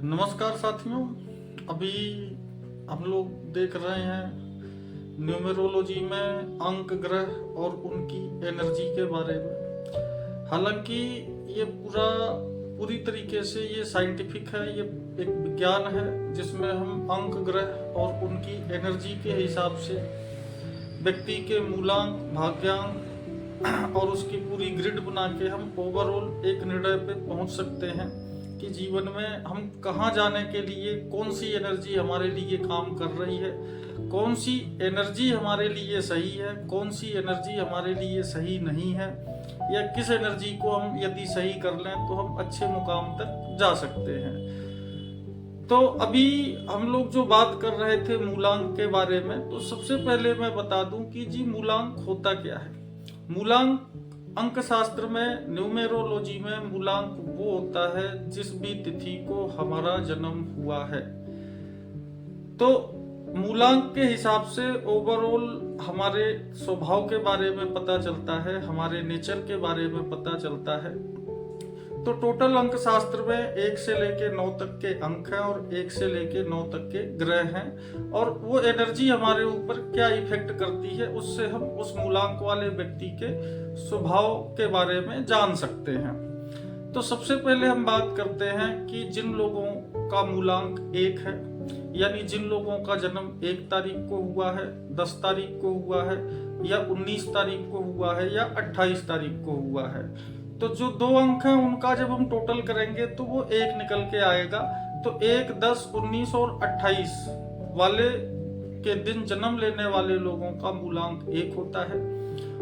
नमस्कार साथियों। अभी हम लोग देख रहे हैं न्यूमेरोलॉजी में अंक ग्रह और उनकी एनर्जी के बारे में। हालांकि ये पूरी तरीके से ये साइंटिफिक है, ये एक विज्ञान है जिसमें हम अंक ग्रह और उनकी एनर्जी के हिसाब से व्यक्ति के मूलांक, भाग्यांक और उसकी पूरी ग्रिड बना के हम ओवरऑल एक निर्णय पे पहुंच सकते हैं कि जीवन में हम कहाँ जाने के लिए कौन सी एनर्जी हमारे लिए काम कर रही है, कौन सी एनर्जी हमारे लिए सही है, कौन सी एनर्जी हमारे लिए सही नहीं है, या किस एनर्जी को हम यदि सही कर लें तो हम अच्छे मुकाम तक जा सकते हैं। तो अभी हम लोग जो बात कर रहे थे मूलांक के बारे में, तो सबसे पहले मैं बता दूं कि जी मूलांक होता क्या है। मूलांक अंक शास्त्र में, न्यूमेरोलॉजी में मूलांक वो होता है जिस भी तिथि को हमारा जन्म हुआ है। तो मूलांक के हिसाब से ओवरऑल हमारे स्वभाव के बारे में पता चलता है, हमारे नेचर के बारे में पता चलता है। तो टोटल अंक शास्त्र में 1 से लेके 9 तक के अंक हैं और 1 से लेके 9 तक के ग्रह हैं, और वो एनर्जी हमारे ऊपर क्या इफेक्ट करती है उससे हम उस मूलांक वाले व्यक्ति के स्वभाव के बारे में जान सकते हैं। तो सबसे पहले हम बात करते हैं कि जिन लोगों का मूलांक 1 है, यानी जिन लोगों का जन्म 1 तारीख को हुआ है, 10 तारीख को हुआ है, या 19 तारीख को हुआ है, या 28 तारीख को हुआ है, तो जो 2 अंक हैं उनका जब हम टोटल करेंगे तो वो 1 निकल के आएगा। तो 1, 10, 19 और 28 वाले के दिन जन्म लेने वाले लोगों का मूलांक 1 होता है।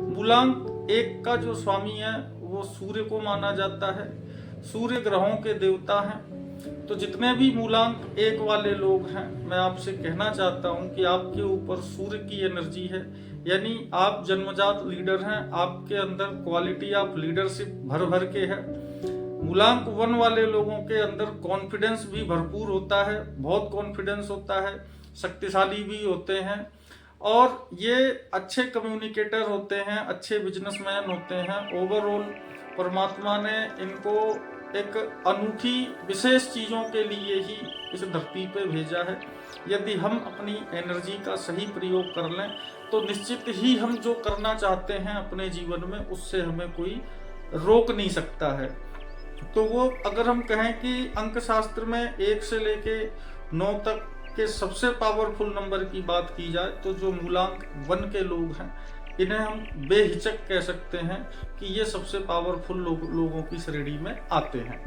मूलांक 1 का जो स्वामी है वो सूर्य को माना जाता है। सूर्य ग्रहों के देवता हैं। तो जितने भी मूलांक 1 वाले लोग हैं, मैं आपसे कहना चाहता हूं कि आपके ऊपर सूर्य की एनर्जी है, यानी आप जन्मजात लीडर हैं, आपके अंदर क्वालिटी ऑफ लीडरशिप भर भर के है। मूलांक 1 वाले लोगों के अंदर कॉन्फिडेंस भी भरपूर होता है, बहुत कॉन्फिडेंस होता है, शक्तिशाली भी होते हैं, और ये अच्छे कम्युनिकेटर होते हैं, अच्छे बिजनेसमैन होते हैं। ओवरऑल परमात्मा ने इनको एक अनूठी विशेष चीजों के लिए ही इस धरती पे भेजा है। यदि हम अपनी एनर्जी का सही प्रयोग कर लें तो निश्चित ही हम जो करना चाहते हैं अपने जीवन में उससे हमें कोई रोक नहीं सकता है। तो वो अगर हम कहें कि अंक शास्त्र में 1 से लेके 9 तक के सबसे पावरफुल नंबर की बात की जाए तो जो मूलांक 1 के लोग हैं इन्हें हम बेहिचक कह सकते हैं कि ये सबसे पावरफुल लोगों की श्रेणी में आते हैं।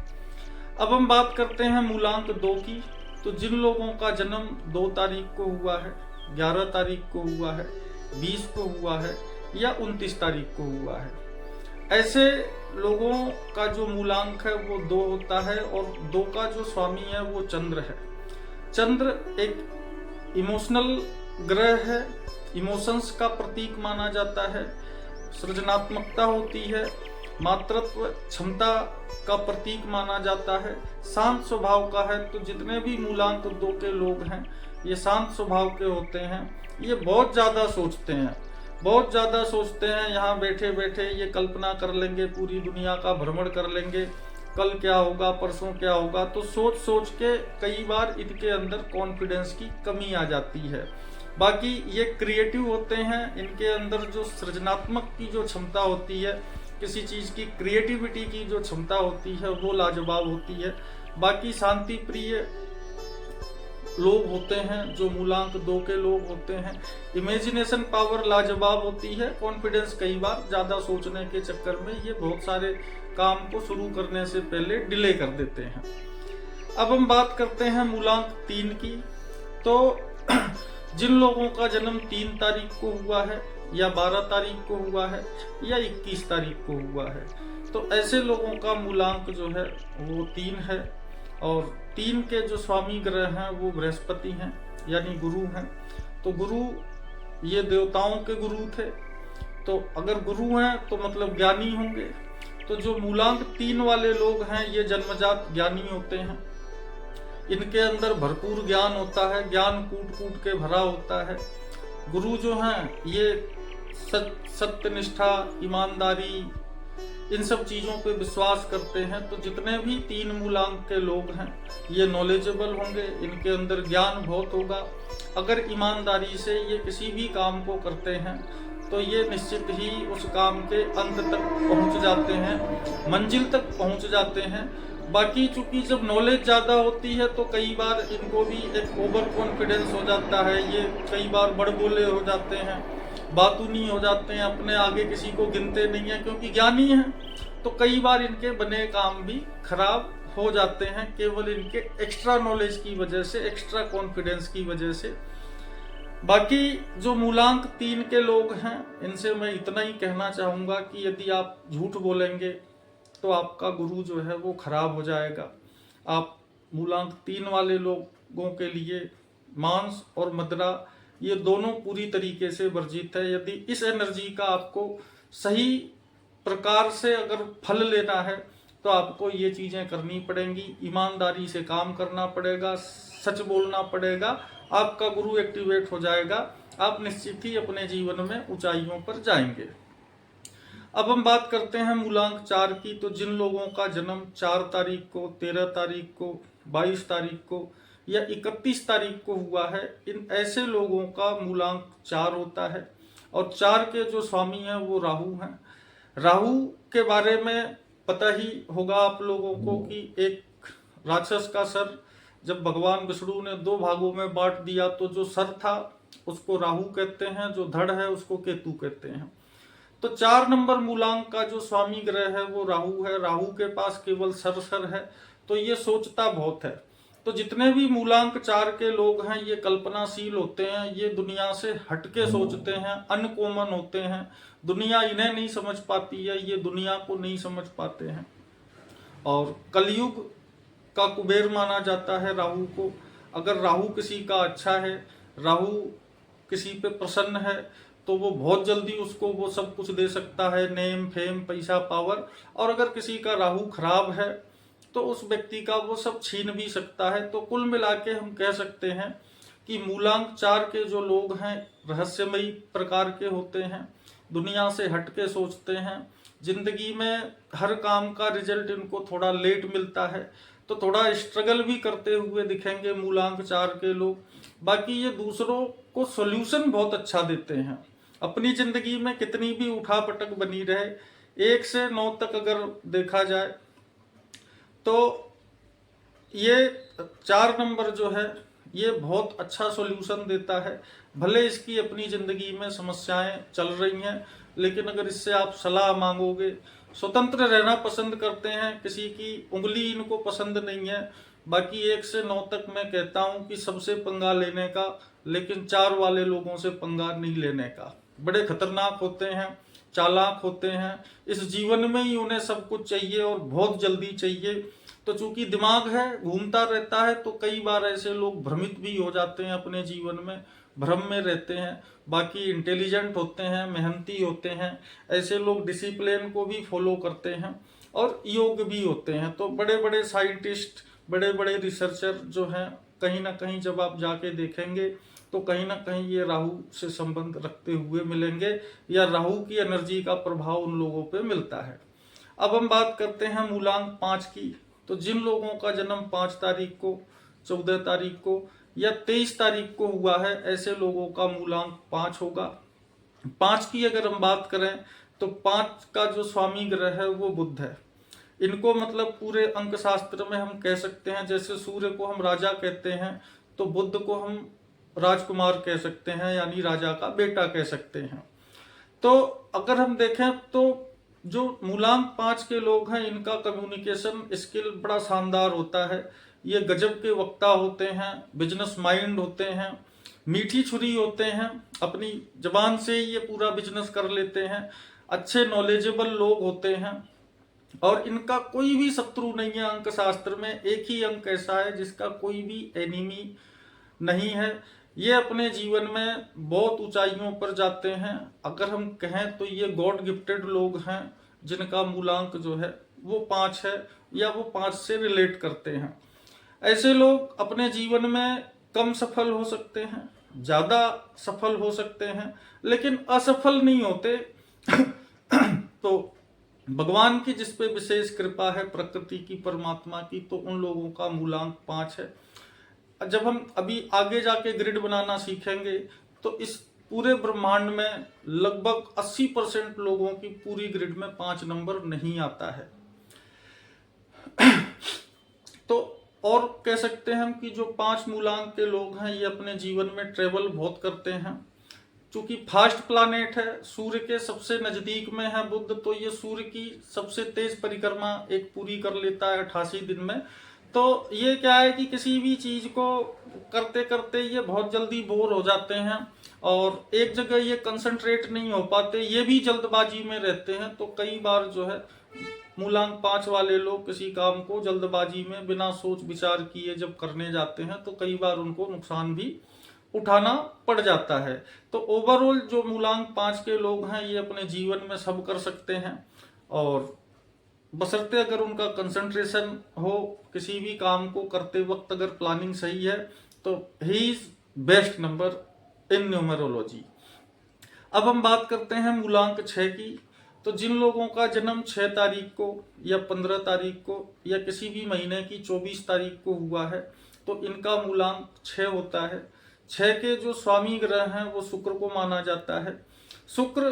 अब हम बात करते हैं मूलांक 2 की। तो जिन लोगों का जन्म 2 तारीख को हुआ है, 11 तारीख को हुआ है, 20 को हुआ है, या 29 तारीख को हुआ है, ऐसे लोगों का जो मूलांक है वो 2 होता है, और 2 का जो स्वामी है वो चंद्र है। चंद्र एक इमोशनल ग्रह है, इमोशंस का प्रतीक माना जाता है, सृजनात्मकता होती है, मातृत्व क्षमता का प्रतीक माना जाता है, शांत स्वभाव का है। तो जितने भी मूलांक 2 के लोग हैं ये शांत स्वभाव के होते हैं। ये बहुत ज़्यादा सोचते हैं, बहुत ज़्यादा सोचते हैं। यहाँ बैठे बैठे ये कल्पना कर लेंगे, पूरी दुनिया का भ्रमण कर लेंगे, कल क्या होगा, परसों क्या होगा। तो सोच सोच के कई बार इनके अंदर कॉन्फिडेंस की कमी आ जाती है। बाकी ये क्रिएटिव होते हैं, इनके अंदर जो सृजनात्मक की जो क्षमता होती है, किसी चीज़ की क्रिएटिविटी की जो क्षमता होती है वो लाजवाब होती है। बाकी शांति प्रिय लोग होते हैं जो मूलांक 2 के लोग होते हैं। इमेजिनेशन पावर लाजवाब होती है। कॉन्फिडेंस कई बार ज़्यादा सोचने के चक्कर में ये बहुत सारे काम को शुरू करने से पहले डिले कर देते हैं। अब हम बात करते हैं मूलांक 3 की। तो जिन लोगों का जन्म 3 तारीख को हुआ है, या 12 तारीख को हुआ है, या 21 तारीख को हुआ है, तो ऐसे लोगों का मूलांक जो है वो 3 है, और 3 के जो स्वामी ग्रह हैं वो बृहस्पति हैं, यानी गुरु हैं। तो गुरु ये देवताओं के गुरु थे, तो अगर गुरु हैं तो मतलब ज्ञानी होंगे। तो जो मूलांक 3 वाले लोग हैं ये जन्मजात ज्ञानी होते हैं। इनके अंदर भरपूर ज्ञान होता है, ज्ञान कूट कूट के भरा होता है। गुरु जो हैं ये सत्यनिष्ठा, ईमानदारी, इन सब चीज़ों पे विश्वास करते हैं। तो जितने भी 3 मूलांक के लोग हैं ये नॉलेजेबल होंगे, इनके अंदर ज्ञान बहुत होगा। अगर ईमानदारी से ये किसी भी काम को करते हैं तो ये निश्चित ही उस काम के अंत तक पहुंच जाते हैं, मंजिल तक पहुंच जाते हैं। बाकी चूंकि जब नॉलेज ज़्यादा होती है तो कई बार इनको भी एक ओवर कॉन्फिडेंस हो जाता है, ये कई बार बड़बोले हो जाते हैं, बातूनी हो जाते हैं, अपने आगे किसी को गिनते नहीं हैं क्योंकि ज्ञानी हैं। तो कई बार इनके बने काम भी खराब हो जाते हैं केवल इनके एक्स्ट्रा नॉलेज की वजह से, एक्स्ट्रा कॉन्फिडेंस की वजह से। बाकी जो मूलांक 3 के लोग हैं इनसे मैं इतना ही कहना चाहूँगा कि यदि आप झूठ बोलेंगे तो आपका गुरु जो है वो खराब हो जाएगा। आप मूलांक 3 वाले लोगों के लिए मांस और मदिरा ये दोनों पूरी तरीके से वर्जित है। यदि इस एनर्जी का आपको सही प्रकार से अगर फल लेना है तो आपको ये चीज़ें करनी पड़ेंगी, ईमानदारी से काम करना पड़ेगा, सच बोलना पड़ेगा, आपका गुरु एक्टिवेट हो जाएगा, आप निश्चित ही अपने जीवन में ऊंचाइयों पर जाएंगे। अब हम बात करते हैं मूलांक 4 की। तो जिन लोगों का जन्म 4 तारीख को, 13 तारीख को, 22 तारीख को या 31 तारीख को हुआ है, इन ऐसे लोगों का मूलांक 4 होता है। और 4 के जो स्वामी हैं वो राहु हैं। राहु के बारे में पता ही होगा आप लोगों को कि एक राक्षस का सर जब भगवान विष्णु ने 2 भागों में बांट दिया तो जो सर था उसको राहु कहते हैं, जो धड़ है उसको केतु कहते हैं। तो 4 नंबर मूलांक का जो स्वामी ग्रह है वो राहु है। राहु के पास केवल सर है, तो ये सोचता बहुत है। तो जितने भी मूलांक 4 के लोग हैं ये कल्पनाशील होते हैं, ये दुनिया से हटके सोचते हैं, अनकॉमन होते हैं, दुनिया इन्हें नहीं समझ पाती है, ये दुनिया को नहीं समझ पाते हैं। और कलयुग का कुबेर माना जाता है राहु को। अगर राहु किसी का अच्छा है, राहु किसी पे प्रसन्न है तो वो बहुत जल्दी उसको वो सब कुछ दे सकता है, नेम फेम पैसा पावर। और अगर किसी का राहु खराब है तो उस व्यक्ति का वो सब छीन भी सकता है। तो कुल मिला के हम कह सकते हैं कि मूलांक 4 के जो लोग हैं रहस्यमयी प्रकार के होते हैं, दुनिया से हटके सोचते हैं, जिंदगी में हर काम का रिजल्ट इनको थोड़ा लेट मिलता है, तो थोड़ा स्ट्रगल भी करते हुए दिखेंगे मूलांक 4 के लोग। बाकी ये दूसरों को सॉल्यूशन बहुत अच्छा देते हैं। अपनी जिंदगी में कितनी भी उठापटक बनी रहे, 1 से 9 तक अगर देखा जाए तो ये 4 नंबर जो है ये बहुत अच्छा सॉल्यूशन देता है। भले इसकी अपनी ज़िंदगी में समस्याएं चल रही हैं, लेकिन अगर इससे आप सलाह मांगोगे, स्वतंत्र रहना पसंद करते हैं, किसी की उंगली इनको पसंद नहीं है। बाकी 1 से 9 तक मैं कहता हूँ कि सबसे पंगा लेने का, लेकिन 4 वाले लोगों से पंगा नहीं लेने का। बड़े खतरनाक होते हैं, चालाक होते हैं, इस जीवन में ही उन्हें सब कुछ चाहिए और बहुत जल्दी चाहिए। तो चूंकि दिमाग है घूमता रहता है तो कई बार ऐसे लोग भ्रमित भी हो जाते हैं, अपने जीवन में भ्रम में रहते हैं। बाकी इंटेलिजेंट होते हैं, मेहनती होते हैं, ऐसे लोग डिसिप्लिन को भी फॉलो करते हैं और योग्य भी होते हैं। तो बड़े बड़े साइंटिस्ट, बड़े बड़े रिसर्चर जो हैं, कहीं ना कहीं जब आप जाके देखेंगे तो कहीं ना कहीं ये राहु से संबंध रखते हुए मिलेंगे, या राहु की एनर्जी का प्रभाव उन लोगों पे मिलता है। अब हम बात करते हैं मूलांक 5 की। तो जिन लोगों का जन्म 5 तारीख को, 14 तारीख को या 23 तारीख को हुआ है, ऐसे लोगों का मूलांक 5 होगा। 5 की अगर हम बात करें तो 5 का जो स्वामी ग्रह है वो बुध है। इनको मतलब पूरे अंक शास्त्र में हम कह सकते हैं, जैसे सूर्य को हम राजा कहते हैं तो बुध को हम राजकुमार कह सकते हैं, यानी राजा का बेटा कह सकते हैं। तो अगर हम देखें तो जो मूलांक 5 के लोग हैं इनका कम्युनिकेशन स्किल बड़ा शानदार होता है। ये गजब के वक्ता होते हैं, बिजनेस माइंड होते हैं, मीठी छुरी होते हैं, अपनी जबान से ये पूरा बिजनेस कर लेते हैं, अच्छे नॉलेजेबल लोग होते हैं और इनका कोई भी शत्रु नहीं है। अंक शास्त्र में एक ही अंक ऐसा है जिसका कोई भी एनिमी नहीं है। ये अपने जीवन में बहुत ऊंचाइयों पर जाते हैं। अगर हम कहें तो ये गॉड गिफ्टेड लोग हैं जिनका मूलांक जो है वो 5 है या वो 5 से रिलेट करते हैं। ऐसे लोग अपने जीवन में कम सफल हो सकते हैं, ज़्यादा सफल हो सकते हैं, लेकिन असफल नहीं होते। तो भगवान की जिस पे विशेष कृपा है, प्रकृति की, परमात्मा की, तो उन लोगों का मूलांक 5 है। जब हम अभी आगे जाके ग्रिड बनाना सीखेंगे तो इस पूरे ब्रह्मांड में लगभग 80% लोगों की पूरी ग्रिड में 5 नंबर नहीं आता है। तो और कह सकते हैं हम कि जो 5 मूलांक के लोग हैं ये अपने जीवन में ट्रेवल बहुत करते हैं। चूंकि फास्ट प्लानेट है, सूर्य के सबसे नजदीक में है बुध, तो ये सूर्य की सबसे तेज परिक्रमा एक पूरी कर लेता है 88 दिन में। तो ये क्या है कि किसी भी चीज को करते करते ये बहुत जल्दी बोर हो जाते हैं और एक जगह ये कंसंट्रेट नहीं हो पाते, ये भी जल्दबाजी में रहते हैं। तो कई बार जो है मूलांक 5 वाले लोग किसी काम को जल्दबाजी में बिना सोच विचार किए जब करने जाते हैं तो कई बार उनको नुकसान भी उठाना पड़ जाता है। तो ओवरऑल जो मूलांक 5 के लोग हैं ये अपने जीवन में सब कर सकते हैं, और बशर्ते अगर उनका कंसंट्रेशन हो किसी भी काम को करते वक्त, अगर प्लानिंग सही है, तो he is best number in numerology. अब हम बात करते हैं मूलांक 6 की। तो जिन लोगों का जन्म 6 तारीख को या 15 तारीख को या किसी भी महीने की 24 तारीख को हुआ है तो इनका मूलांक 6 होता है। 6 के जो स्वामी ग्रह हैं वो शुक्र को माना जाता है। शुक्र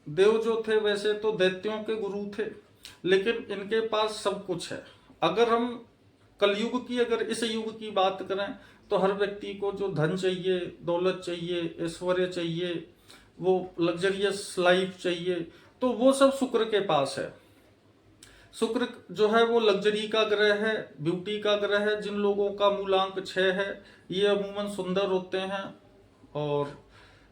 देव जो थे वैसे तो दैत्यों के गुरु थे, लेकिन इनके पास सब कुछ है। अगर हम कलयुग की, अगर इस युग की बात करें तो हर व्यक्ति को जो धन चाहिए, दौलत चाहिए, ऐश्वर्य चाहिए, वो लग्जरियस लाइफ चाहिए, तो वो सब शुक्र के पास है। शुक्र जो है वो लग्जरी का ग्रह है, ब्यूटी का ग्रह है। जिन लोगों का मूलांक 6 है ये अमूमन सुंदर होते हैं और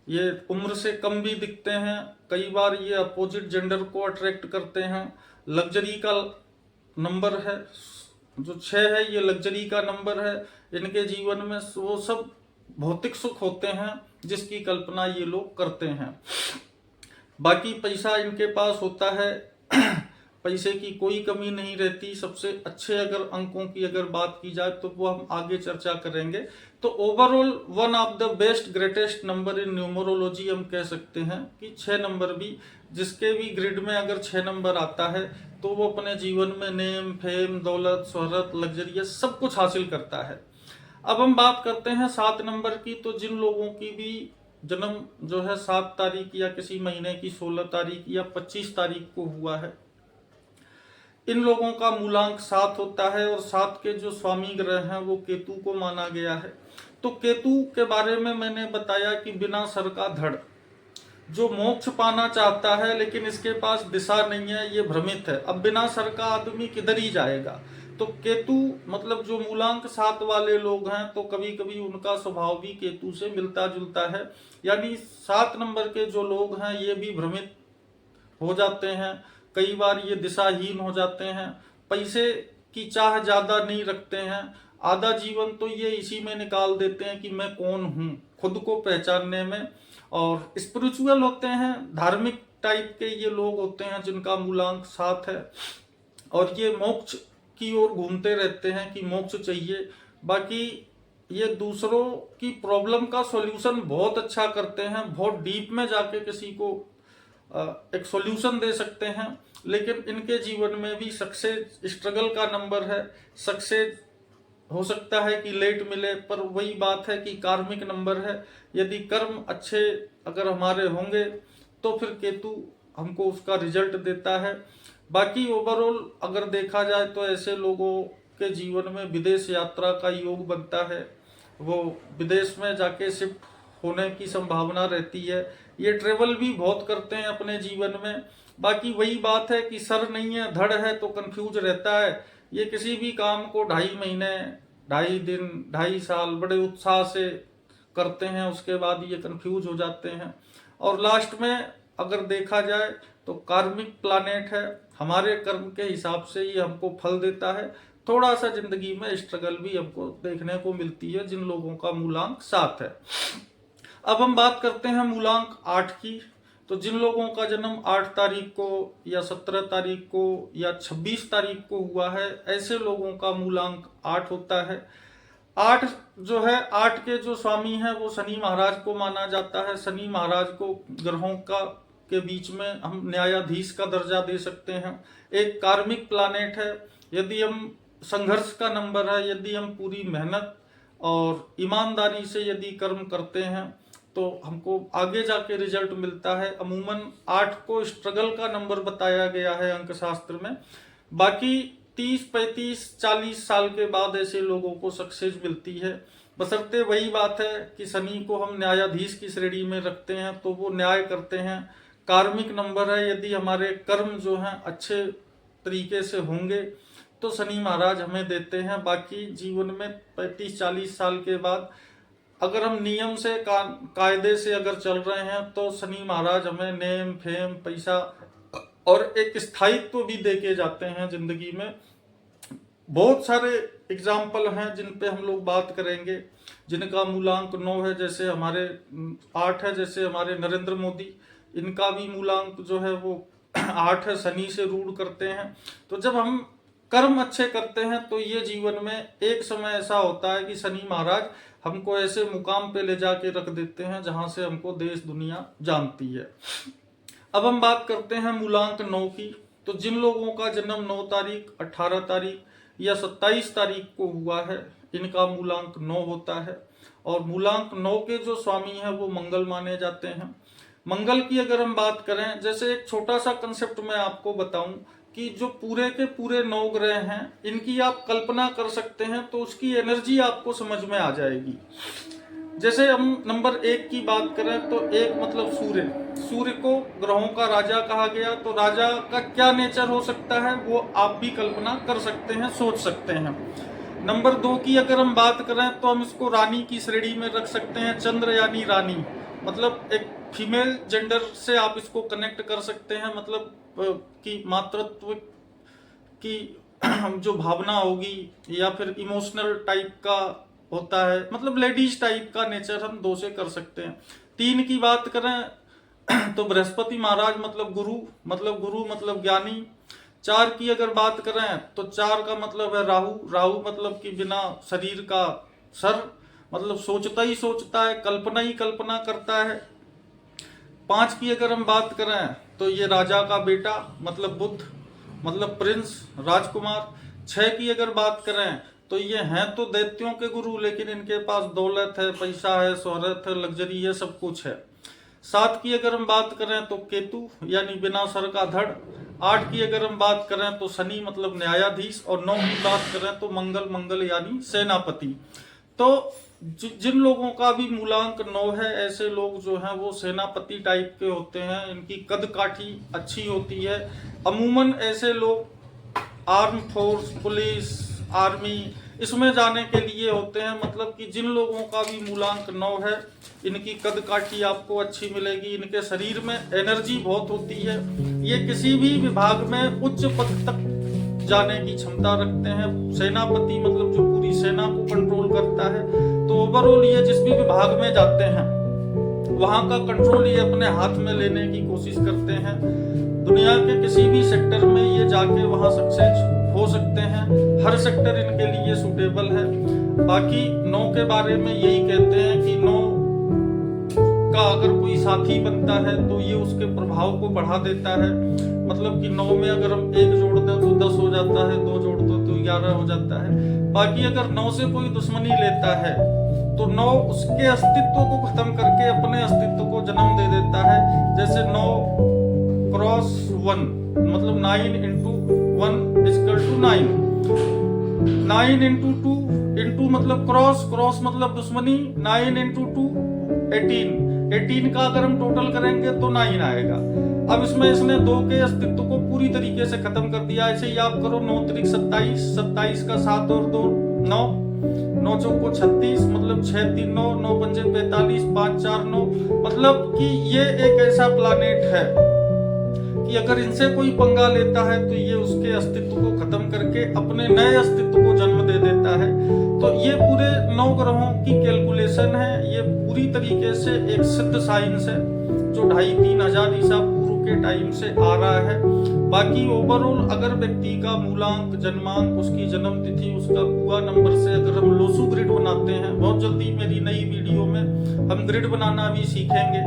ये उम्र से कम भी दिखते हैं। कई बार ये अपोजिट जेंडर को अट्रैक्ट करते हैं। लग्जरी का नंबर है जो 6 है, ये लग्जरी का नंबर है। इनके जीवन में वो सब भौतिक सुख होते हैं जिसकी कल्पना ये लोग करते हैं। बाकी पैसा इनके पास होता है, पैसे की कोई कमी नहीं रहती। सबसे अच्छे अगर अंकों की अगर बात की जाए तो वो हम आगे चर्चा करेंगे। तो overall one of the best greatest number in numerology हम कह सकते हैं कि 6 नंबर भी, जिसके भी ग्रिड में अगर 6 नंबर आता है तो वो अपने जीवन में नेम, फेम, दौलत, शोहरत, लग्जरियस सब कुछ हासिल करता है। अब हम बात करते हैं 7 नंबर की। तो जिन लोगों की भी जन्म जो है 7 तारीख या किसी महीने की 16 तारीख या 25 तारीख को हुआ है, इन लोगों का मूलांक 7 होता है और 7 के जो स्वामी ग्रह हैं वो केतु को माना गया है। तो केतु के बारे में मैंने बताया कि बिना सर का धड़, जो मोक्ष पाना चाहता है लेकिन इसके पास दिशा नहीं है, ये भ्रमित है। अब बिना सर का आदमी किधर ही जाएगा। तो केतु मतलब जो मूलांक 7 वाले लोग हैं तो कभी कभी उनका स्वभाव भी केतु से मिलता जुलता है। यानी 7 नंबर के जो लोग हैं ये भी भ्रमित हो जाते हैं, कई बार ये दिशाहीन हो जाते हैं, पैसे की चाह ज्यादा नहीं रखते हैं। आधा जीवन तो ये इसी में निकाल देते हैं कि मैं कौन हूँ, खुद को पहचानने में। और स्पिरिचुअल होते हैं, धार्मिक टाइप के ये लोग होते हैं जिनका मूलांक 7 है और ये मोक्ष की ओर घूमते रहते हैं कि मोक्ष चाहिए। बाकी ये दूसरों की प्रॉब्लम का सॉल्यूशन बहुत अच्छा करते हैं, बहुत डीप में जाके किसी को एक सॉल्यूशन दे सकते हैं। लेकिन इनके जीवन में भी सक्सेस स्ट्रगल का नंबर है। सक्सेस हो सकता है कि लेट मिले, पर वही बात है कि कार्मिक नंबर है। यदि कर्म अच्छे अगर हमारे होंगे तो फिर केतु हमको उसका रिजल्ट देता है। बाकी ओवरऑल अगर देखा जाए तो ऐसे लोगों के जीवन में विदेश यात्रा का योग बनता है, वो विदेश में जाके शिफ्ट होने की संभावना रहती है। ये ट्रेवल भी बहुत करते हैं अपने जीवन में। बाकी वही बात है कि सर नहीं है धड़ है तो कंफ्यूज रहता है। ये किसी भी काम को 2.5 महीने, 2.5 दिन, 2.5 साल बड़े उत्साह से करते हैं, उसके बाद ये कंफ्यूज हो जाते हैं। और लास्ट में अगर देखा जाए तो कार्मिक प्लानेट है, हमारे कर्म के हिसाब से ये हमको फल देता है। थोड़ा सा जिंदगी में स्ट्रगल भी हमको देखने को मिलती है जिन लोगों का मूलांक 7 है। अब हम बात करते हैं मूलांक 8 की। तो जिन लोगों का जन्म 8 तारीख को या 17 तारीख को या 26 तारीख को हुआ है, ऐसे लोगों का मूलांक 8 होता है। 8 जो है, 8 के जो स्वामी हैं वो शनि महाराज को माना जाता है। शनि महाराज को ग्रहों का के बीच में हम न्यायाधीश का दर्जा दे सकते हैं। एक कार्मिक प्लानेट है। यदि हम संघर्ष का नंबर है, यदि हम पूरी मेहनत और ईमानदारी से यदि कर्म करते हैं तो हमको आगे जाके रिजल्ट मिलता है। अमूमन 8 को स्ट्रगल का नंबर बताया गया है अंक शास्त्र में। बाकी 30, 35, 40 साल के बाद ऐसे लोगों को सक्सेस मिलती है। बशर्ते वही बात है कि शनि को हम न्यायाधीश की श्रेणी में रखते हैं तो वो न्याय करते हैं। कार्मिक नंबर है, यदि हमारे कर्म जो हैं अच्छे तरीके से होंगे तो शनि महाराज हमें देते हैं। बाकी जीवन में 35-40 साल के बाद अगर हम नियम से कायदे से अगर चल रहे हैं तो शनि महाराज हमें नेम फेम पैसा और एक स्थायित्व भी दे के जाते हैं जिंदगी में। बहुत सारे एग्जाम्पल हैं जिन पे हम लोग बात करेंगे, जिनका मूलांक 9 है, जैसे हमारे 8 है, जैसे हमारे नरेंद्र मोदी, इनका भी मूलांक जो है वो 8 है, शनि से रूढ़ करते हैं। तो जब हम कर्म अच्छे करते हैं तो ये जीवन में एक समय ऐसा होता है कि शनि महाराज हमको ऐसे मुकाम पे ले जाके रख देते हैं जहां से हमको देश दुनिया जानती है। अब हम बात करते हैं मूलांक 9 की। तो जिन लोगों का जन्म 9 तारीख, 18 तारीख या 27 तारीख को हुआ है, इनका मूलांक 9 होता है। और मूलांक 9 के जो स्वामी हैं वो मंगल माने जाते हैं। मंगल की अगर हम बात करें, जैसे एक छोटा सा कंसेप्ट मैं आपको बताऊं कि जो पूरे के पूरे 9 ग्रह हैं, इनकी आप कल्पना कर सकते हैं तो उसकी एनर्जी आपको समझ में आ जाएगी। जैसे हम नंबर 1 की बात करें तो 1 मतलब सूर्य। सूर्य को ग्रहों का राजा कहा गया, तो राजा का क्या नेचर हो सकता है वो आप भी कल्पना कर सकते हैं, सोच सकते हैं। नंबर 2 की अगर हम बात करें तो हम इसको रानी की श्रेणी में रख सकते हैं। चंद्र यानी रानी, मतलब एक फीमेल जेंडर से आप इसको कनेक्ट कर सकते हैं। मतलब कि मातृत्व की जो भावना होगी या फिर इमोशनल टाइप का होता है, मतलब लेडीज टाइप का नेचर हम 2 से कर सकते हैं। 3 की बात करें तो बृहस्पति महाराज मतलब गुरु मतलब ज्ञानी। 4 की अगर बात करें तो 4 का मतलब है राहु। राहु मतलब कि बिना शरीर का सर, मतलब सोचता ही सोचता है, कल्पना ही कल्पना करता है। 5 की अगर हम बात करें तो ये राजा का बेटा मतलब बुध, मतलब प्रिंस, राजकुमार। 6 की अगर बात करें तो ये हैं तो दैत्यों के गुरु, लेकिन इनके पास दौलत है, पैसा है, शोहरत है, लग्जरी है, सब कुछ है। 7 की अगर हम बात करें तो केतु यानी बिना सर का धड़। 8 की अगर हम बात करें तो शनि मतलब न्यायाधीश। और 9 की बात करें तो मंगल यानी सेनापति। तो जिन लोगों का भी मूलांक 9 है, ऐसे लोग जो हैं वो सेनापति टाइप के होते हैं। इनकी कद काठी अच्छी होती है। अमूमन ऐसे लोग आर्म फोर्स, पुलिस, आर्मी इसमें जाने के लिए होते हैं। मतलब कि जिन लोगों का भी मूलांक 9 है, इनकी कद काठी आपको अच्छी मिलेगी। इनके शरीर में एनर्जी बहुत होती है। ये किसी भी विभाग में उच्च पद तक जाने की क्षमता रखते हैं। सेनापति मतलब जो पूरी सेना को कंट्रोल करता है। तो ओवरऑल ये जिस भी विभाग में जाते हैं वहां का कंट्रोल ये अपने हाथ में लेने की कोशिश करते हैं। दुनिया के किसी भी सेक्टर में ये जाके वहां सक्सेस हो सकते हैं। हर सेक्टर इनके लिए सूटेबल है। बाकी 9 के बारे में यही कहते हैं कि 9 का अगर कोई साथी बनता है तो ये उसके प्रभाव को बढ़ा देता है। मतलब कि 9 में अगर हम 1 जोड़ दें तो 10 हो जाता है, 2 जोड़ दो तो 11 हो जाता है। बाकी अगर 9 से कोई दुश्मनी लेता है तो 9 उसके अस्तित्व को खत्म करके अपने अस्तित्व को जन्म दे देता है। जैसे 9 क्रॉस 1 मतलब 9 into 1 = 9। 9 into 2 into मतलब क्रॉस मतलब दुश्मनी। 9 into 2 18। 18 का अगर हम टोटल करेंगे तो 9 आएगा। अब इसमें इसने 2 के अस्तित्व को पूरी तरीके से खत्म कर दिया। ऐसे ही आप करो 9 त्रिक 27, 27 का 7 और 2 9, 9 चौको 36 मतलब 6 3 9, 9 पंजे 45, 5 4 9। मतलब कि ये एक ऐसा प्लानेट है कि अगर इनसे कोई पंगा लेता है तो ये उसके अस्तित्व को खत्म करके अपने नए अस्तित्व को जन्म दे देता है। तो ये पूरे 9 ग्रहों की कैलकुलेशन है। ये पूरी तरीके से एक सिद्ध साइंस है जो 2500-3000 ईसा पूर्व के टाइम से आ रहा है। बाकी ओवरऑल अगर व्यक्ति का मूलांक, जन्मांक, उसकी जन्म तिथि, उसका कुआ नंबर से अगर हम लोसू ग्रिड बनाते हैं, बहुत जल्दी मेरी नई वीडियो में हम ग्रिड बनाना भी सीखेंगे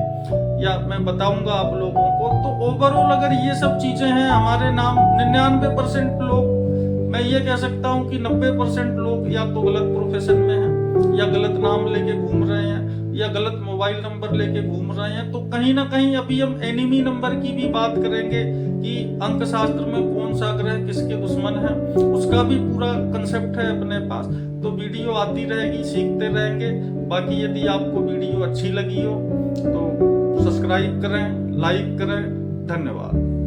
या मैं बताऊंगा आप लोगों को। तो ओवरऑल अगर ये सब चीजें हैं, हमारे नाम 99% लोग, मैं ये कह सकता हूँ कि 90% लोग या तो गलत प्रोफेशन में हैं, या गलत नाम लेके घूम रहे हैं, या गलत मोबाइल नंबर लेके घूम रहे हैं। तो कहीं ना कहीं अभी हम एनिमी नंबर की भी बात करेंगे कि अंक शास्त्र में कौन सा ग्रह किसके दुश्मन है, उसका भी पूरा कंसेप्ट है अपने पास। तो वीडियो आती रहेगी, सीखते रहेंगे। बाकी यदि आपको वीडियो अच्छी लगी हो तो सब्सक्राइब करें, लाइक करें। धन्यवाद।